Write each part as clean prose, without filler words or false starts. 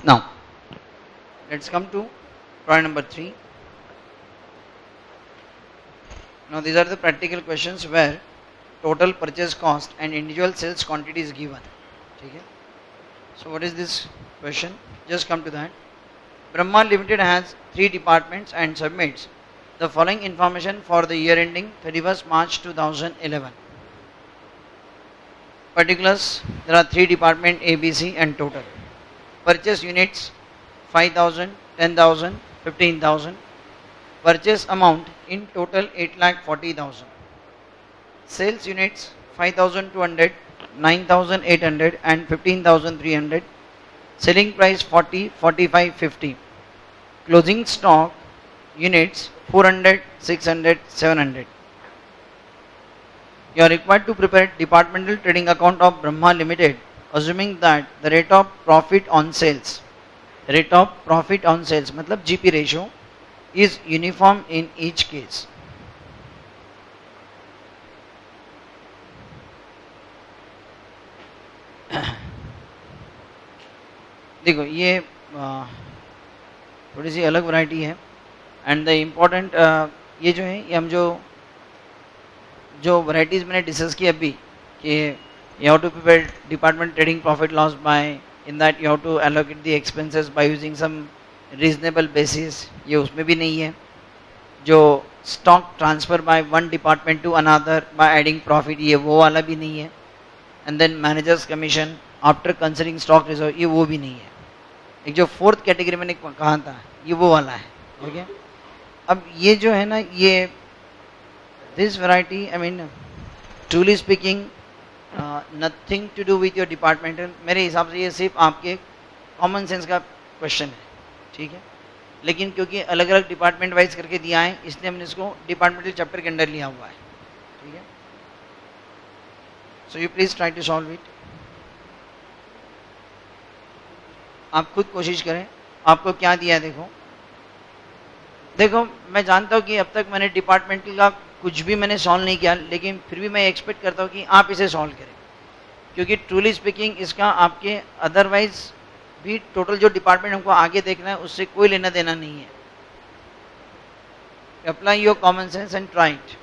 Now, let's come to point number 3. Now, these are the practical questions where total purchase cost and individual sales quantity is given. Okay. So, what is this question? Just come to that. Brahma Limited has 3 departments and submits the following information for the year ending 31st March 2011. Particulars: there are 3 departments A, B, C and total. Purchase units 5,000, 10,000, 15,000. Purchase amount in total 8,40,000. Sales units 5,200, 9,800 and 15,300. Selling price 40, 45, 50. Closing stock units 400, 600, 700. You are required to prepare departmental trading account of Brahma Limited, assuming that the rate of profit on sales मतलब GP ratio is uniform in each case. देखो ये थोड़ी सी अलग variety है and the important ये जो है ये हम जो वैरायटीज़ मैंने डिस्कस की अभी कि you have to prepare department trading profit loss by, in that you have to allocate the expenses by using some reasonable basis, ये उसमें भी नहीं है. जो stock transfer by one department to another by adding profit, ये वो वाला भी नहीं है. And then managers commission after considering stock reserve, ये वो भी नहीं है. एक जो फोर्थ कैटेगरी मैंने कहा था ये वो वाला है. ओके. अब ये जो है ना ये this variety I mean truly speaking nothing to do with your departmental. मेरे हिसाब से ये सिर्फ आपके कॉमन सेंस का क्वेश्चन है. ठीक है. लेकिन क्योंकि अलग अलग डिपार्टमेंट वाइज करके दिया है इसलिए हमने इसको डिपार्टमेंटल चैप्टर के अंडर लिया हुआ है. ठीक है. So you please try to solve it. आप खुद कोशिश करें. आपको क्या दिया है देखो मैं जानता हूँ कि अब तक मैंने डिपार्टमेंटल का कुछ भी मैंने सॉल्व नहीं किया, लेकिन फिर भी मैं एक्सपेक्ट करता हूँ कि आप इसे सॉल्व करें, क्योंकि ट्रूली स्पीकिंग इसका आपके अदरवाइज भी टोटल जो डिपार्टमेंट हमको आगे देखना है उससे कोई लेना देना नहीं है. Apply your common sense and try it.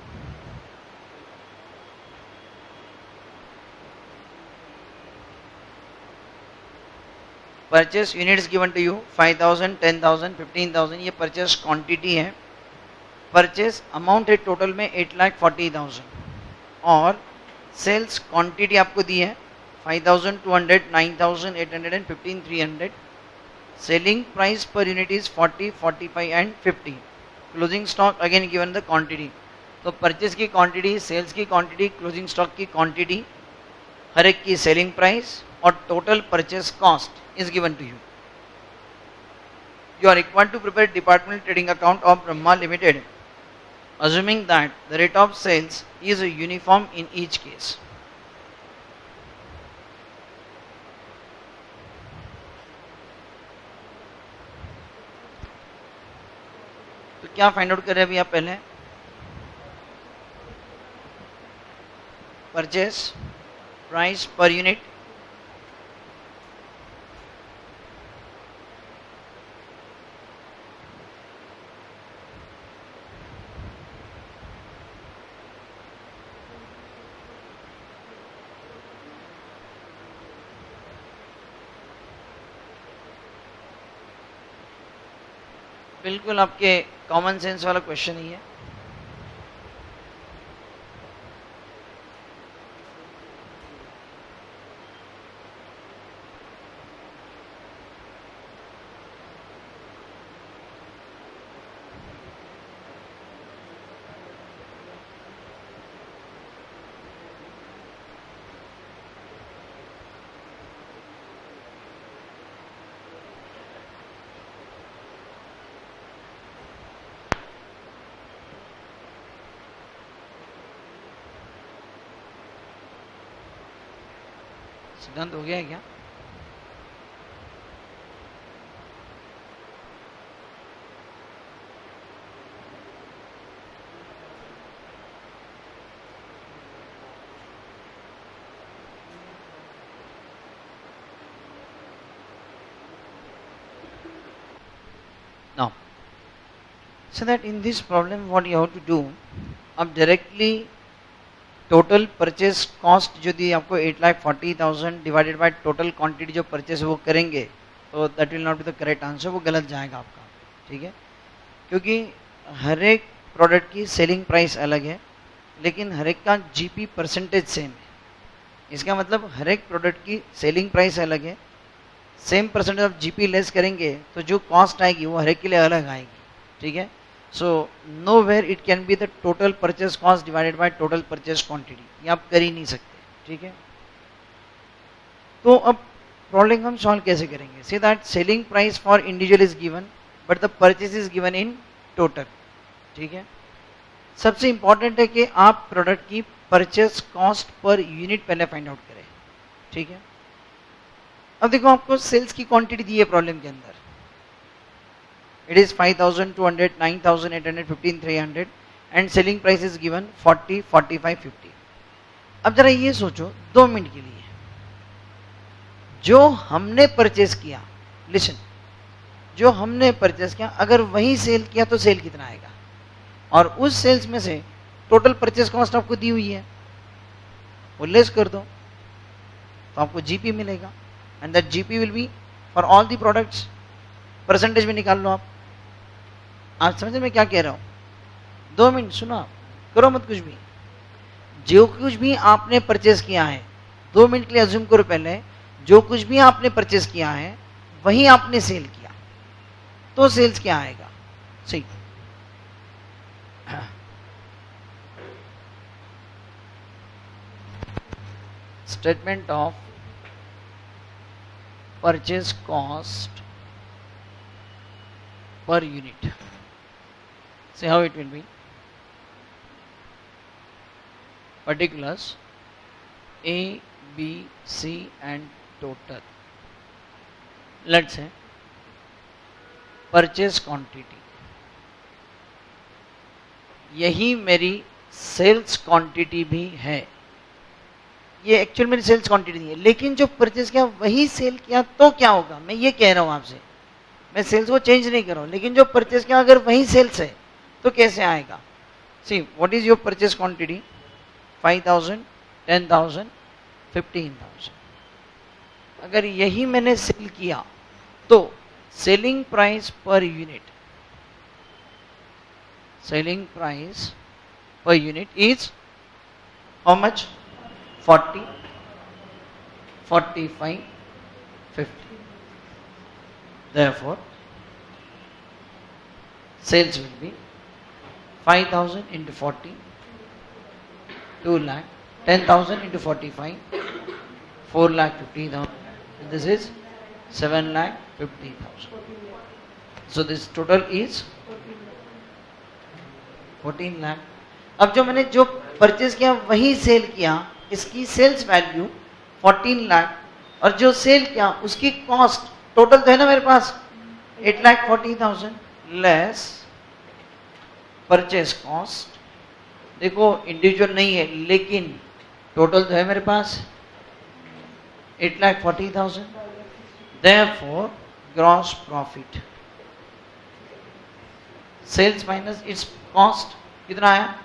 Purchase units given to you 5,000, 10,000, 15,000. ये परचेस क्वांटिटी है. परचेस अमाउंट है टोटल में 8,40,000 और सेल्स क्वांटिटी आपको दी है 5,200, 9,800 and 15,300. Selling price per unit is 40, 45 and 50. Closing stock again given the quantity. तो purchase की quantity, sales की क्वांटिटी, क्लोजिंग स्टॉक की क्वांटिटी, हर एक की सेलिंग प्राइस और total purchase cost is given to you. You are required to prepare departmental trading account of Brahma Limited, assuming that the rate of sales is uniform in each case. तो क्या find out कर रहे हैं अभी आप पहले? Purchase price per unit, बिल्कुल आपके कॉमन सेंस वाला क्वेश्चन ही है. सिद्धांत हो गया है क्या? Now, so that in this problem what you have to do, अब directly total purchase cost जो दी आपको 8,40,000 डिवाइडेड बाय टोटल क्वांटिटी जो परचेस वो करेंगे, तो that will not be the correct answer, वो गलत जाएगा आपका, ठीक है, क्योंकि हर एक प्रोडक्ट की सेलिंग प्राइस अलग है लेकिन हर एक का जीपी परसेंटेज सेम है। इसका मतलब हर एक प्रोडक्ट की सेलिंग प्राइस अलग है, same percentage of GP less करेंगे तो जो कॉस्ट आएगी वो हर एक के लिए अलग आएगी, ठीक है। So no where it can be the total purchase cost divided by total purchase quantity, ये आप कर ही नहीं सकते, ठीक है। तो अब प्रॉब्लम हम सॉल्व कैसे करेंगे? See that selling price for individual is given but the purchase is given in total, ठीक है। सबसे इंपॉर्टेंट है कि आप प्रोडक्ट की परचेस कॉस्ट पर यूनिट पहले फाइंड आउट करें, ठीक है। अब देखो आपको सेल्स की क्वांटिटी दी है प्रॉब्लम के अंदर, it is 5,200, 9,800, 15,300 and selling price is given 40, 45, 50। अब जरा ये सोचो 2 मिनट के लिए, जो हमने परचेस किया, लिसन, जो हमने परचेस किया अगर वही सेल किया तो सेल कितना आएगा, और उस सेल्स में से टोटल परचेस कॉस्ट आपको दी हुई है वो लेस कर दो तो आपको जीपी मिलेगा, and that GP will be for all the products, percentage में निकाल लो आप समझे मैं क्या कह रहा हूं? 2 मिनट सुनो, करो मत कुछ भी, जो कुछ भी आपने परचेस किया है, 2 मिनट के लिए अज्यूम करो पहले, जो कुछ भी आपने परचेस किया है वही आपने सेल किया, तो सेल्स क्या आएगा? सही, statement of purchase cost per unit, see how it will be, particulars A, B, C and total, let's say purchase quantity, यही मेरी सेल्स क्वांटिटी भी है, ये एक्चुअल मेरी सेल्स क्वांटिटी नहीं है, लेकिन जो परचेस किया वही सेल किया तो क्या होगा, मैं ये कह रहा हूं आपसे, मैं सेल्स को चेंज नहीं कर रहा हूं, लेकिन जो परचेस किया अगर वही सेल्स है तो कैसे आएगा? See what is your purchase quantity, 5,000, 10,000, 15,000, अगर यही मैंने सेल किया तो selling price per unit, selling price per unit is how much? 40, 45, 50, therefore sales will be 5,000 into 40, 2 lakh, 10,000 into 45, 4 lakh 50,000, and this is 7 lakh 50,000. So this total is 14 lakh. अब जो मैंने जो purchase किया वही सेल किया, इसकी सेल्स वैल्यू 14 लाख, और जो सेल किया उसकी कॉस्ट टोटल तो है ना मेरे पास 8,40,000 लेस परचेज कॉस्ट, देखो इंडिविजुअल नहीं है लेकिन टोटल तो है मेरे पास 8,40,000, therefore gross profit sales minus its cost कितना आया?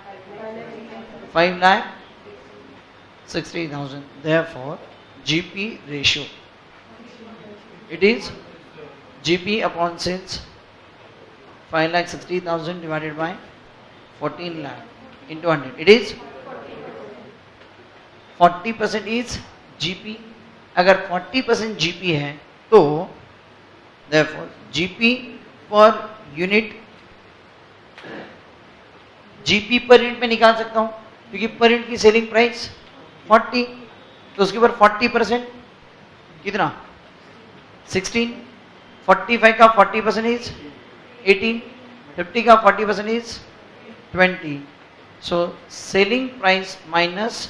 5,60,000, therefore GP ratio it is GP upon sales 5,60,000 divided by 14 lakh into 100, it is 40% is GP, अगर 40% GP है तो therefore GP per unit, GP per unit में निकाल सकता हूं क्योंकि पर यूनिट की सेलिंग प्राइस 40, तो उसके ऊपर 40% कितना 16, 45 का 40% इज 18, 50 का 40% is 20, so selling price minus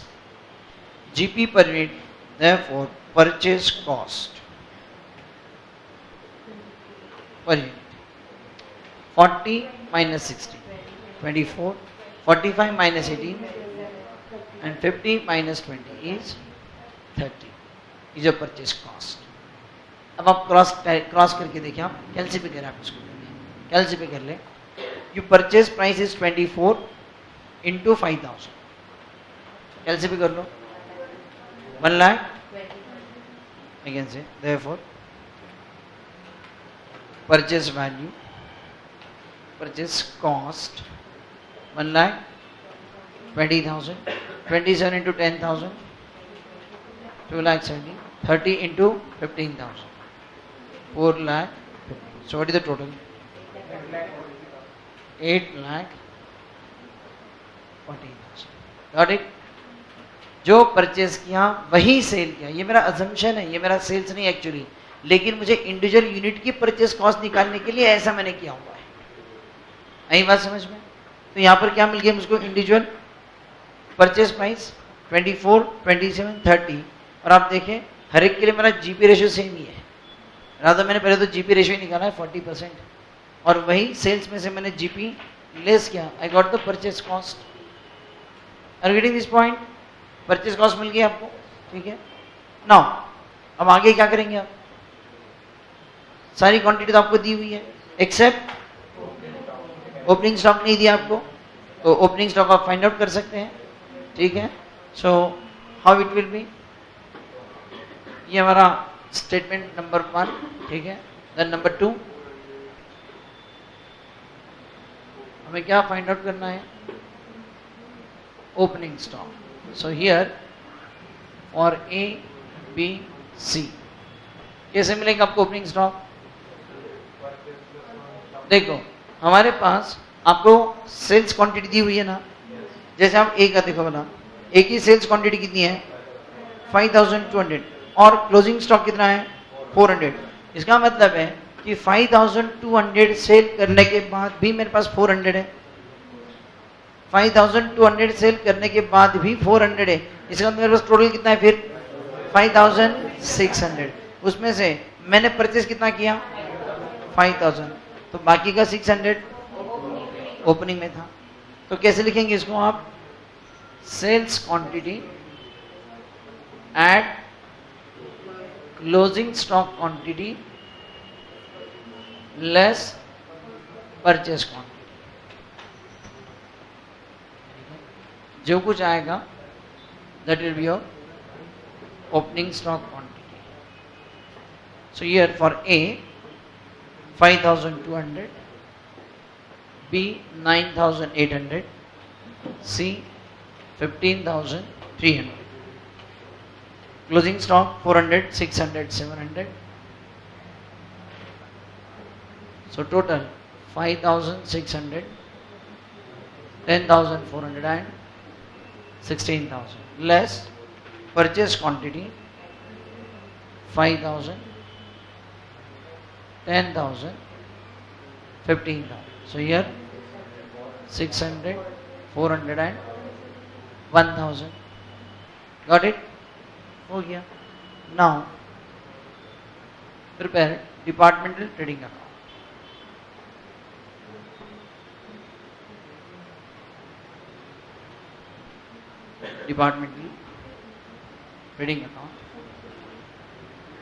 GP per unit, therefore purchase cost per unit 40 minus 60 24, 45 minus 18 and 50 minus 20 is 30 is your purchase cost. अब आप क्रॉस करके देखिए, आप कैलसी पे करें आप इसको, कैलसी पे कर ले, you purchase price is 24 into 5000, कैलसी पे कर लो 1 lakh, I can say therefore purchase value, purchase cost 1,20,000, 27 into 10,000, 2,70,000, 30 into 15,000, 4,50,000. So what is the total? 8,40,000. Got it? जो परचेज किया वही सेल किया, ये मेरा अजम्पशन है, ये मेरा सेल्स नहीं एक्चुअली, लेकिन मुझे इंडिविजुअल यूनिट की परचेज कॉस्ट निकालने के लिए ऐसा मैंने किया हुआ है। आई बात समझ में? तो यहाँ पर क्या मिल गया मुझको? इंडिविजुअल परचेज प्राइस 24, 27, 30, और आप देखें हर एक के लिए मेरा जीपी रेशियो सेम ही है। राधा मैंने पहले तो जीपी रेशियो निकाला है 40%, और वही सेल्स में से मैंने जीपी लेस किया, I got the purchase cost. Are you getting this point? Purchase cost मिल गई आपको, ठीक है। नाउ अब आगे क्या करेंगे आप? सारी क्वांटिटी तो आपको दी हुई है, एक्सेप्ट ओपनिंग स्टॉक नहीं दिया आपको, तो ओपनिंग स्टॉक आप फाइंड आउट कर सकते हैं, ठीक है। So how it will be, ये हमारा स्टेटमेंट नंबर 1, ठीक है। देन नंबर 2 हमें क्या फाइंड आउट करना है? Opening stock. So here for A, B, C कैसे मिलेगा आपको ओपनिंग स्टॉक? देखो हमारे पास आपको सेल्स क्वांटिटी दी हुई है ना, जैसे हम ए का देखो बना, ए की सेल्स क्वांटिटी कितनी है? 5200, और क्लोजिंग स्टॉक कितना है? 400। इसका मतलब है कि 5200 सेल करने के बाद भी मेरे पास 400 है, 5200 सेल करने के बाद भी 400 है, इसका मतलब मेरे पास टोटल कितना है फिर? 5600। उसमें से मैंने परचेज कितना किया? 5000, तो बाकी का 600 ओपनिंग में था। तो कैसे लिखेंगे इसको आप? Sales quantity at closing stock quantity less purchase quantity, जो कुछ आएगा that will be your opening stock quantity. So here for A 5200, B 9800, C 15300, closing stock 400, 600, 700, so total 5600, 10,400 and 16,000 less purchase quantity 5,000, 10,000, 15,000. So here 600, 400 and 1,000. Got it? हो गया. Now prepare departmental trading account. Departmental trading account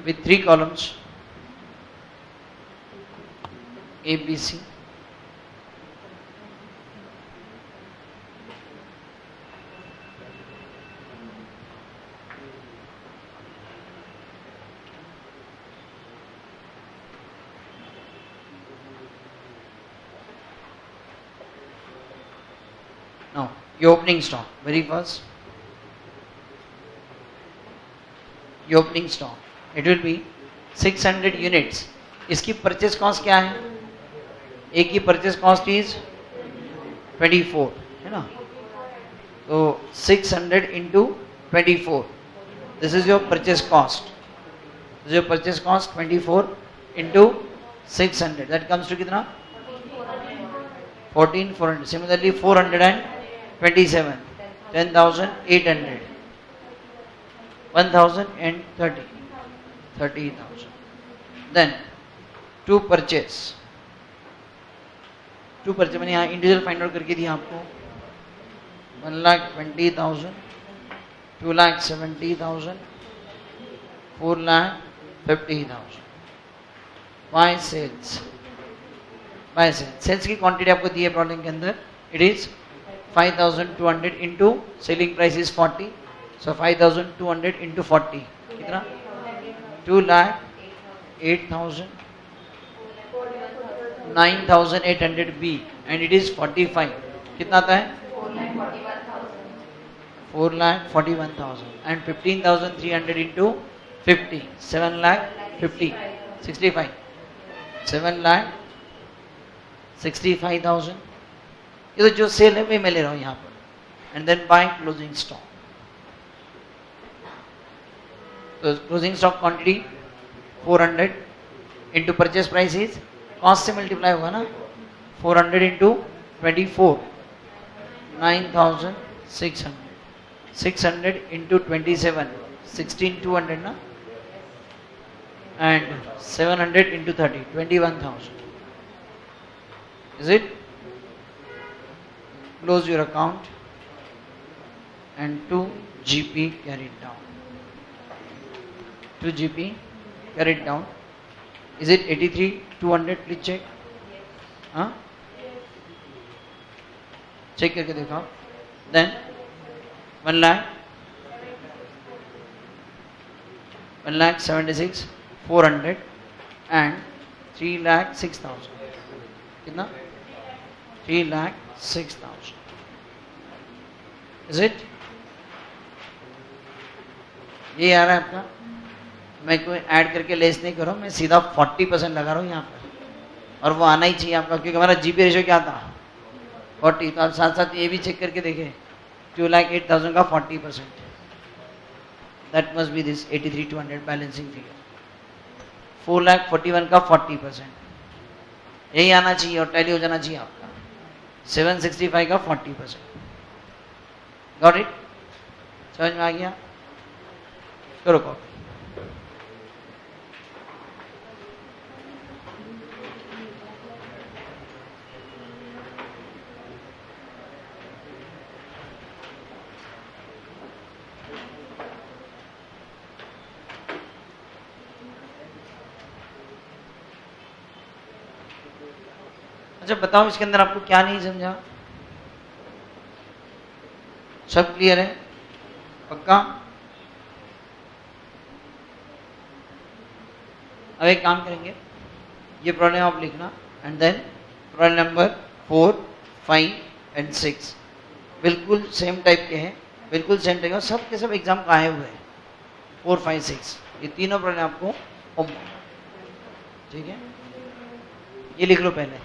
with 3 columns: A, B, C. Now your opening stock, very first. Your opening stock, it will be 600 units. इसकी purchase cost क्या है? एक की purchase cost is 24 है ना, तो 600 into 24, this is your purchase cost. Your purchase cost 24 into 600, that comes to कितना? 14,400. Similarly 427, 10,800, 1,030, 30,000. Then to purchase मैंने यहाँ इंडिविजुअल फाइंड आउट करके दिया आपको. 1,20,000, 2,70,000, 4,50,000. Buy sales बाय सेल्स की क्वांटिटी आपको दी है प्रॉब्लम के अंदर, it is 5200 into selling price is 40, so 5200 into 40 कितना 2,08,000 9,800 बी एंड इट इज 45 कितना आता है 4,41,000 एंड 15,300 इंटू 50 7,50 65 7,65,000 ये तो जो सेल है वही मैं ले रहा हूँ यहाँ पर and then by closing stock. तो closing stock quantity 400 into purchase price is cost से मल्टीप्लाई होगा ना 400 इंटू 24 9,600 600 इंटू 27 16,200 ना and 700 into 30 21,000 is it? Close your account and 2 GP carried down 2 GP carried down is it 83,200 please check हाँ check करके देखो then 1,76,400 and 3,06,000 कितना 3,06,000 is it? ये आ रहा है आपका, मैं कोई ऐड करके लेस नहीं कर रहा हूँ, मैं सीधा 40% लगा रहा हूँ यहाँ पर और वो आना ही चाहिए आपका क्योंकि हमारा जीपी रेशियो क्या था 40, तो आप साथ साथ ये भी चेक करके देखें 2,08,000 का 40%, that must be this 83,200 balancing figure 4,41,000 का 40%, यही आना चाहिए और टैली हो जाना चाहिए आपका 765 का 40%। Got it? समझ में आ गया? करो कॉपी। अच्छा बताओ इसके अंदर आपको क्या नहीं समझा? सब क्लियर है? पक्का? अब एक काम करेंगे, ये प्रॉब्लम आप लिखना and then problem number 4, 5 and 6 बिल्कुल सेम टाइप के हैं, बिल्कुल सेम टाइप के, सब के सब एग्जाम का आए हुए हैं 4, 5, 6 ये तीनों प्रॉब्लम आपको होमवर्क, ठीक है? ये लिख लो पहले।